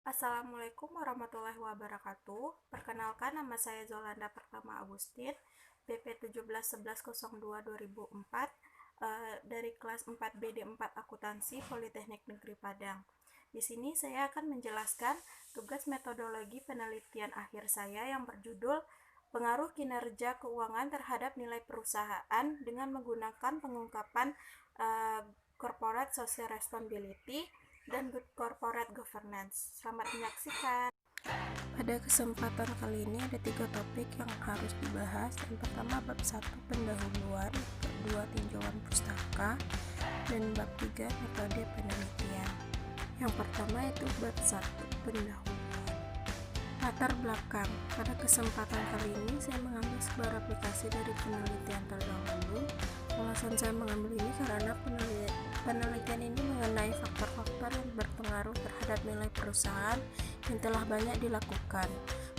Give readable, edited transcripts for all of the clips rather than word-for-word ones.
Assalamualaikum warahmatullahi wabarakatuh. Perkenalkan, nama saya Zolanda Pertama Agustin, BP 171102-2004, dari kelas 4BD4 Akuntansi Politeknik Negeri Padang. Di sini saya akan menjelaskan tugas metodologi penelitian akhir saya yang berjudul Pengaruh Kinerja Keuangan Terhadap Nilai Perusahaan dengan menggunakan pengungkapan Corporate Social Responsibility dan Good Corporate Governance. Selamat menyaksikan. Pada kesempatan kali ini ada 3 topik yang harus dibahas. Yang pertama bab 1 pendahuluan, bab 2 tinjauan pustaka, dan bab 3 metode penelitian. Yang pertama itu bab 1 pendahuluan. Latar belakang. Pada kesempatan kali ini saya mengambil sebuah aplikasi dari penelitian terdahulu. Alasan saya mengambil ini karena penelitian ini mengenai faktor-faktor yang berpengaruh terhadap nilai perusahaan yang telah banyak dilakukan.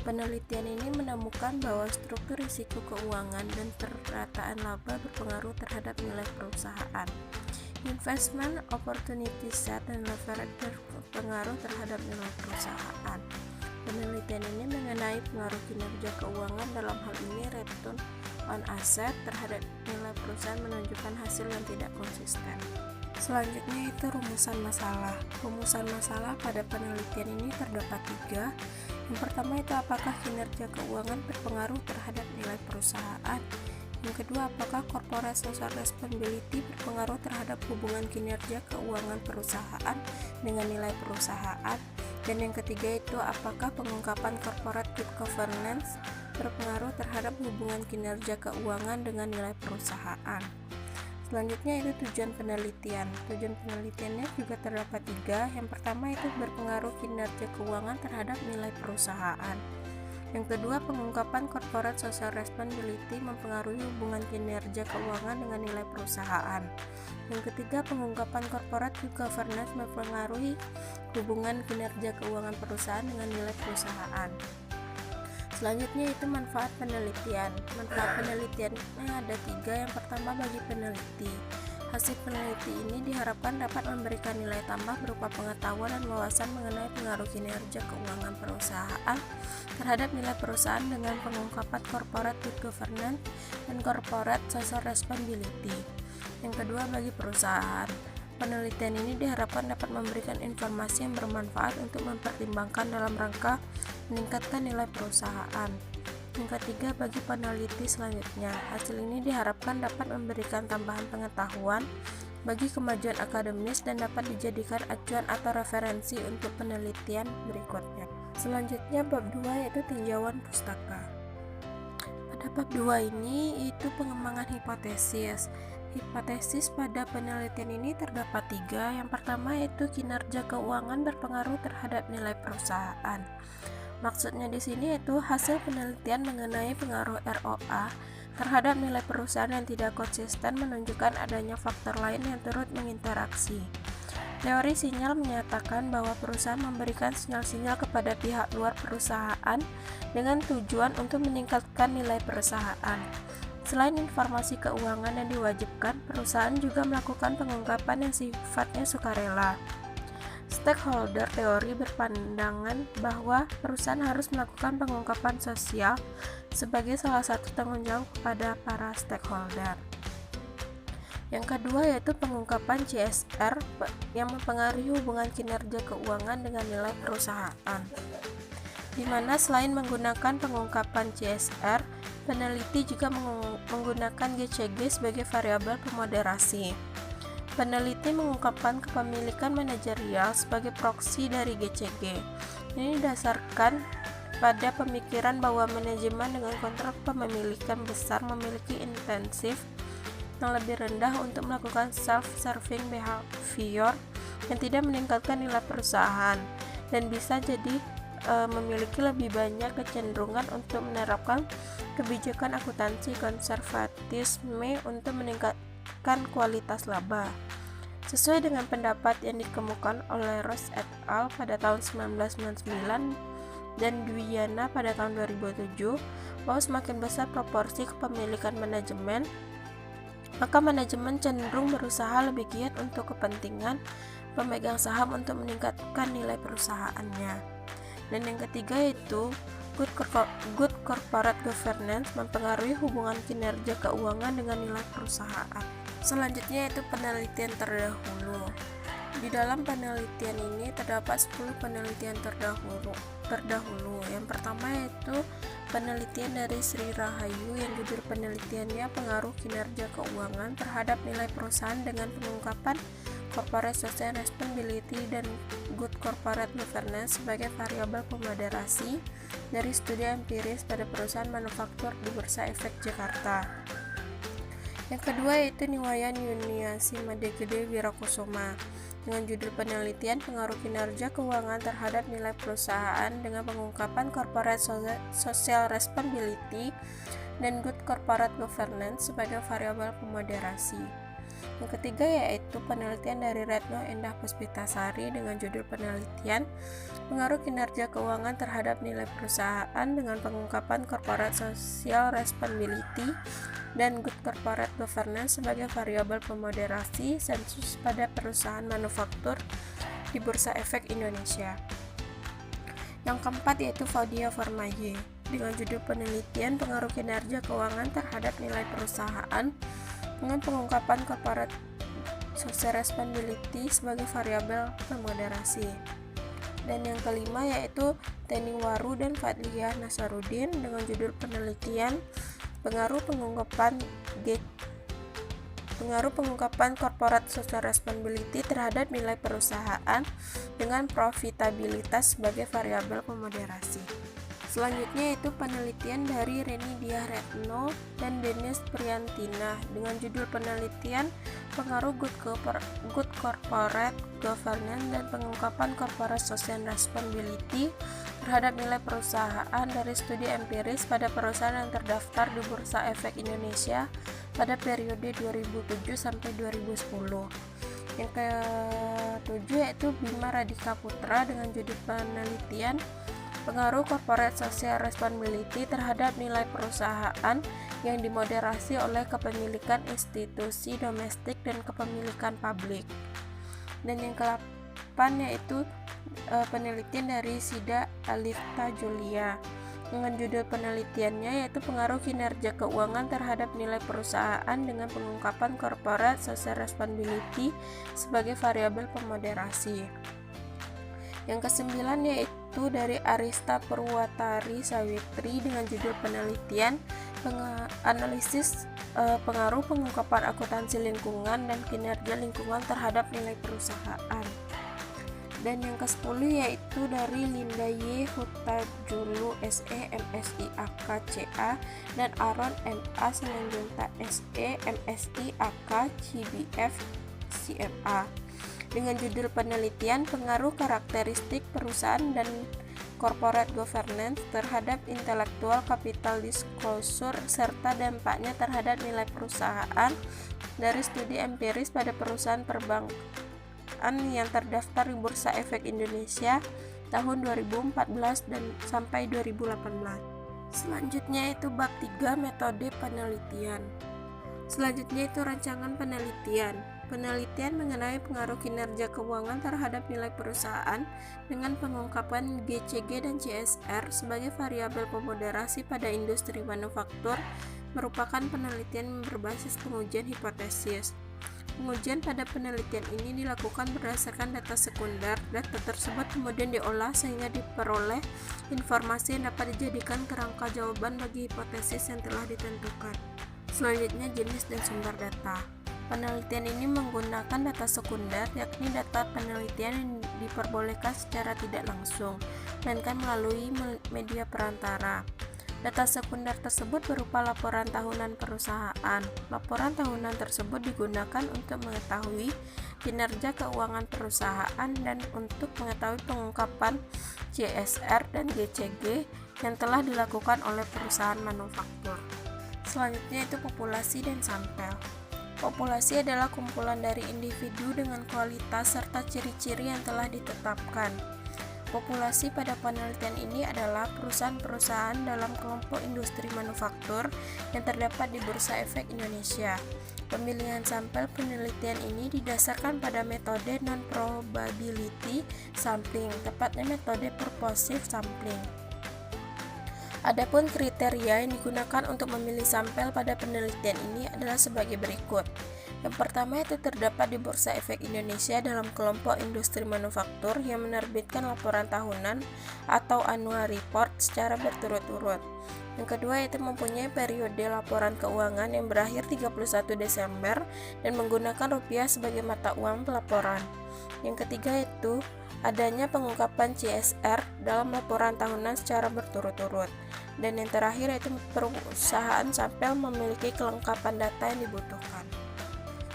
Penelitian ini menemukan bahwa struktur risiko keuangan dan perataan laba berpengaruh terhadap nilai perusahaan. Investment opportunity set dan leverage berpengaruh terhadap nilai perusahaan. Penelitian ini mengenai pengaruh kinerja keuangan, dalam hal ini return on asset terhadap nilai perusahaan menunjukkan hasil yang tidak konsisten. Selanjutnya itu rumusan masalah. Rumusan masalah pada penelitian ini terdapat 3. Yang pertama itu apakah kinerja keuangan berpengaruh terhadap nilai perusahaan. Yang kedua, apakah corporate social responsibility berpengaruh terhadap hubungan kinerja keuangan perusahaan dengan nilai perusahaan. Dan yang ketiga itu apakah pengungkapan corporate good governance berpengaruh terhadap hubungan kinerja keuangan dengan nilai perusahaan. Selanjutnya itu tujuan penelitian. Tujuan penelitiannya juga terdapat 3. Yang pertama itu berpengaruh kinerja keuangan terhadap nilai perusahaan. Yang kedua, pengungkapan corporate social responsibility mempengaruhi hubungan kinerja keuangan dengan nilai perusahaan. Yang ketiga, pengungkapan corporate good governance mempengaruhi hubungan kinerja keuangan perusahaan dengan nilai perusahaan. Selanjutnya itu manfaat penelitian. Manfaat penelitiannya ada 3. Yang pertama, bagi peneliti. Hasil peneliti ini diharapkan dapat memberikan nilai tambah berupa pengetahuan dan wawasan mengenai pengaruh kinerja keuangan perusahaan terhadap nilai perusahaan dengan pengungkapan corporate good governance dan corporate social responsibility. Yang kedua, bagi perusahaan. Penelitian ini diharapkan dapat memberikan informasi yang bermanfaat untuk mempertimbangkan dalam rangka meningkatkan nilai perusahaan. Yang ketiga, bagi peneliti selanjutnya, hasil ini diharapkan dapat memberikan tambahan pengetahuan bagi kemajuan akademis dan dapat dijadikan acuan atau referensi untuk penelitian berikutnya. Selanjutnya bab 2 yaitu tinjauan pustaka. Pada bab 2 ini itu pengembangan hipotesis. Hipotesis pada penelitian ini terdapat 3. Yang pertama yaitu kinerja keuangan berpengaruh terhadap nilai perusahaan. Maksudnya di sini yaitu hasil penelitian mengenai pengaruh ROA terhadap nilai perusahaan yang tidak konsisten menunjukkan adanya faktor lain yang turut menginteraksi. Teori sinyal menyatakan bahwa perusahaan memberikan sinyal-sinyal kepada pihak luar perusahaan dengan tujuan untuk meningkatkan nilai perusahaan. Selain informasi keuangan yang diwajibkan, perusahaan juga melakukan pengungkapan yang sifatnya sukarela. Stakeholder teori berpandangan bahwa perusahaan harus melakukan pengungkapan sosial sebagai salah satu tanggung jawab kepada para stakeholder. Yang kedua yaitu pengungkapan CSR yang mempengaruhi hubungan kinerja keuangan dengan nilai perusahaan, di mana selain menggunakan pengungkapan CSR, peneliti juga menggunakan GCG sebagai variabel pemoderasi. Peneliti mengungkapkan kepemilikan manajerial sebagai proksi dari GCG. Ini didasarkan pada pemikiran bahwa manajemen dengan kontrak kepemilikan besar memiliki intensif yang lebih rendah untuk melakukan self-serving behavior yang tidak meningkatkan nilai perusahaan dan bisa jadi memiliki lebih banyak kecenderungan untuk menerapkan kebijakan akuntansi konservatisme untuk meningkatkan kualitas laba. Sesuai dengan pendapat yang dikemukakan oleh Ross et al. Pada tahun 1999 dan Dwiana pada tahun 2007, bahwa semakin besar proporsi kepemilikan manajemen, maka manajemen cenderung berusaha lebih giat untuk kepentingan pemegang saham untuk meningkatkan nilai perusahaannya. Dan yang ketiga yaitu good corporate governance mempengaruhi hubungan kinerja keuangan dengan nilai perusahaan. Selanjutnya yaitu penelitian terdahulu. Di dalam penelitian ini terdapat 10 penelitian terdahulu. Yang pertama yaitu penelitian dari Sri Rahayu yang judul penelitiannya pengaruh kinerja keuangan terhadap nilai perusahaan dengan pengungkapan corporate social responsibility dan good corporate governance sebagai variabel pemoderasi dari studi empiris pada perusahaan manufaktur di Bursa Efek Jakarta. Yang kedua yaitu Niwayan Yuniasi Madegede Wirakusuma dengan judul penelitian pengaruh kinerja keuangan terhadap nilai perusahaan dengan pengungkapan corporate social responsibility dan good corporate governance sebagai variabel pemoderasi. Yang ketiga yaitu penelitian dari Retno Endah Puspitasari dengan judul penelitian pengaruh kinerja keuangan terhadap nilai perusahaan dengan pengungkapan corporate social responsibility dan good corporate governance sebagai variabel pemoderasi sensus pada perusahaan manufaktur di Bursa Efek Indonesia. Yang keempat yaitu Faudia Formaye dengan judul penelitian pengaruh kinerja keuangan terhadap nilai perusahaan dengan pengungkapan corporate social responsibility sebagai variabel pemoderasi. Dan yang kelima yaitu Teni Waru dan Fadliyah Nasarudin dengan judul penelitian pengaruh pengungkapan corporate social responsibility terhadap nilai perusahaan dengan profitabilitas sebagai variabel pemoderasi. Selanjutnya yaitu penelitian dari Reni Diah Retno dan Dennis Priyantina dengan judul penelitian pengaruh good corporate governance dan pengungkapan corporate social responsibility terhadap nilai perusahaan dari studi empiris pada perusahaan yang terdaftar di Bursa Efek Indonesia pada periode 2007 sampai 2010. Yang ketujuh yaitu Bima Radhika Putra dengan judul penelitian pengaruh corporate social responsibility terhadap nilai perusahaan yang dimoderasi oleh kepemilikan institusi domestik dan kepemilikan publik. Dan yang ke-8 yaitu penelitian dari Sida Alifta Julia dengan judul penelitiannya yaitu pengaruh kinerja keuangan terhadap nilai perusahaan dengan pengungkapan corporate social responsibility sebagai variabel pemoderasi. Yang ke-9 yaitu dari Arista Purwatari Sawitri dengan judul penelitian analisis pengaruh pengungkapan akuntansi lingkungan dan kinerja lingkungan terhadap nilai perusahaan. Dan yang ke-10 yaitu dari Linda Y. Hutajulu SE MSI AK CA dan Aaron MA Simanjunta SE MSI AK CBF CMA dengan judul penelitian pengaruh karakteristik perusahaan dan corporate governance terhadap intellectual capital disclosure serta dampaknya terhadap nilai perusahaan dari studi empiris pada perusahaan perbankan yang terdaftar di Bursa Efek Indonesia tahun 2014 dan sampai 2018. Selanjutnya itu bab 3 metode penelitian. Selanjutnya itu rancangan penelitian. Penelitian mengenai pengaruh kinerja keuangan terhadap nilai perusahaan dengan pengungkapan GCG dan CSR sebagai variabel pemoderasi pada industri manufaktur merupakan penelitian berbasis pengujian hipotesis. Pengujian pada penelitian ini dilakukan berdasarkan data sekunder. Data tersebut kemudian diolah sehingga diperoleh informasi yang dapat dijadikan kerangka jawaban bagi hipotesis yang telah ditentukan. Selanjutnya jenis dan sumber data. Penelitian ini menggunakan data sekunder, yakni data penelitian yang diperbolehkan secara tidak langsung, melainkan melalui media perantara. Data sekunder tersebut berupa laporan tahunan perusahaan. Laporan tahunan tersebut digunakan untuk mengetahui kinerja keuangan perusahaan dan untuk mengetahui pengungkapan CSR dan GCG yang telah dilakukan oleh perusahaan manufaktur. Selanjutnya itu populasi dan sampel. Populasi adalah kumpulan dari individu dengan kualitas serta ciri-ciri yang telah ditetapkan. Populasi pada penelitian ini adalah perusahaan-perusahaan dalam kelompok industri manufaktur yang terdapat di Bursa Efek Indonesia. Pemilihan sampel penelitian ini didasarkan pada metode non-probability sampling, tepatnya metode purposive sampling. Adapun kriteria yang digunakan untuk memilih sampel pada penelitian ini adalah sebagai berikut. Yang pertama itu terdapat di Bursa Efek Indonesia dalam kelompok industri manufaktur yang menerbitkan laporan tahunan atau annual report secara berturut-turut. Yang kedua itu mempunyai periode laporan keuangan yang berakhir 31 Desember dan menggunakan rupiah sebagai mata uang pelaporan. Yang ketiga itu adanya pengungkapan CSR dalam laporan tahunan secara berturut-turut. Dan yang terakhir yaitu perusahaan sampel memiliki kelengkapan data yang dibutuhkan.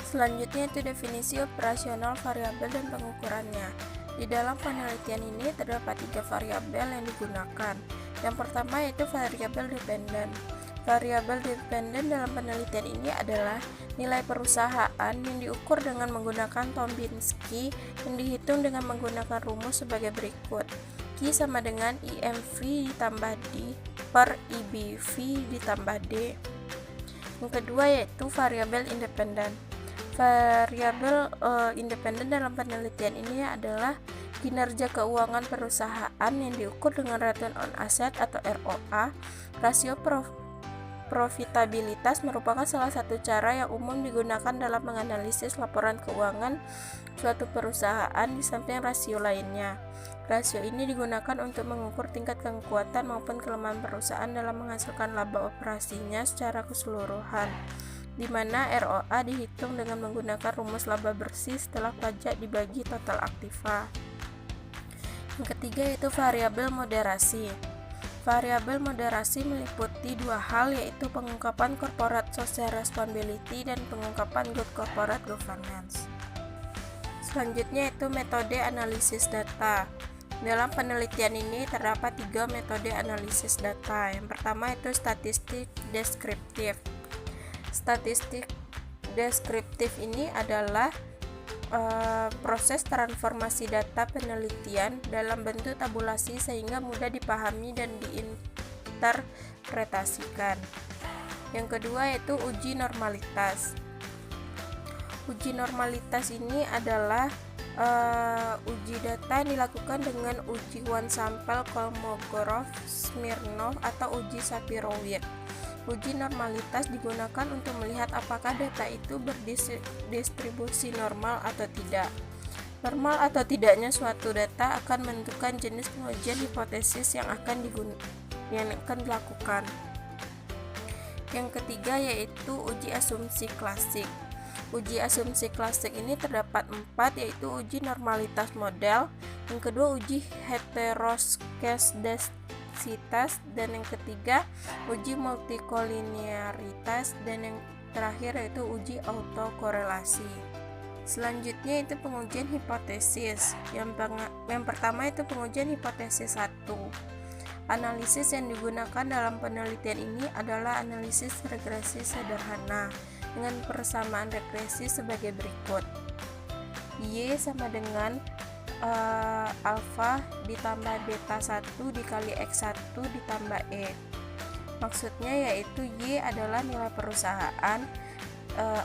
Selanjutnya itu definisi operasional variabel dan pengukurannya. Di dalam penelitian ini terdapat 3 variabel yang digunakan. Yang pertama yaitu variabel dependen. Variabel dependen dalam penelitian ini adalah nilai perusahaan yang diukur dengan menggunakan Tombinski yang dihitung dengan menggunakan rumus sebagai berikut. Q sama dengan IMV ditambah D per IBV ditambah D. Yang kedua yaitu variabel independen. Variabel independen dalam penelitian ini adalah kinerja keuangan perusahaan yang diukur dengan return on asset atau ROA. Rasio profitabilitas merupakan salah satu cara yang umum digunakan dalam menganalisis laporan keuangan suatu perusahaan di samping rasio lainnya. Rasio ini digunakan untuk mengukur tingkat kekuatan maupun kelemahan perusahaan dalam menghasilkan laba operasinya secara keseluruhan, di mana ROA dihitung dengan menggunakan rumus laba bersih setelah pajak dibagi total aktiva. Yang ketiga yaitu variabel moderasi. Variabel moderasi meliputi 2 hal, yaitu pengungkapan corporate social responsibility dan pengungkapan good corporate governance. Selanjutnya yaitu metode analisis data. Dalam penelitian ini terdapat 3 metode analisis data. Yang pertama itu statistik deskriptif. Statistik deskriptif ini adalah proses transformasi data penelitian dalam bentuk tabulasi sehingga mudah dipahami dan diinterpretasikan. Yang kedua yaitu uji normalitas. Uji normalitas ini adalah uji data yang dilakukan dengan uji one sample Kolmogorov, Smirnov atau uji Shapiro-Wilk. Uji normalitas digunakan untuk melihat apakah data itu berdistribusi normal atau tidak. Normal atau tidaknya suatu data akan menentukan jenis pengujian hipotesis yang akan dilakukan. Yang ketiga yaitu uji asumsi klasik. Uji asumsi klasik ini terdapat 4, yaitu uji normalitas model, yang kedua uji heteroskedastisitas, dan yang ketiga uji multikolinearitas, dan yang terakhir yaitu uji autokorelasi. Selanjutnya itu pengujian hipotesis. Yang pertama itu pengujian hipotesis 1. Analisis yang digunakan dalam penelitian ini adalah analisis regresi sederhana dengan persamaan regresi sebagai berikut. Y sama dengan alfa ditambah beta 1 dikali X1 ditambah E. Maksudnya yaitu Y adalah nilai perusahaan,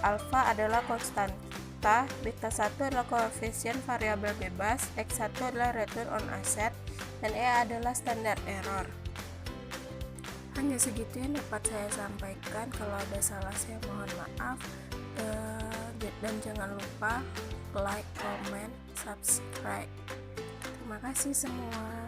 alfa adalah konstanta, beta 1 adalah koefisien variabel bebas, X1 adalah return on asset, dan E adalah standar error. Hanya segitu yang dapat saya sampaikan. Kalau ada salah saya mohon maaf, dan jangan lupa like, comment, subscribe. Terima kasih semua.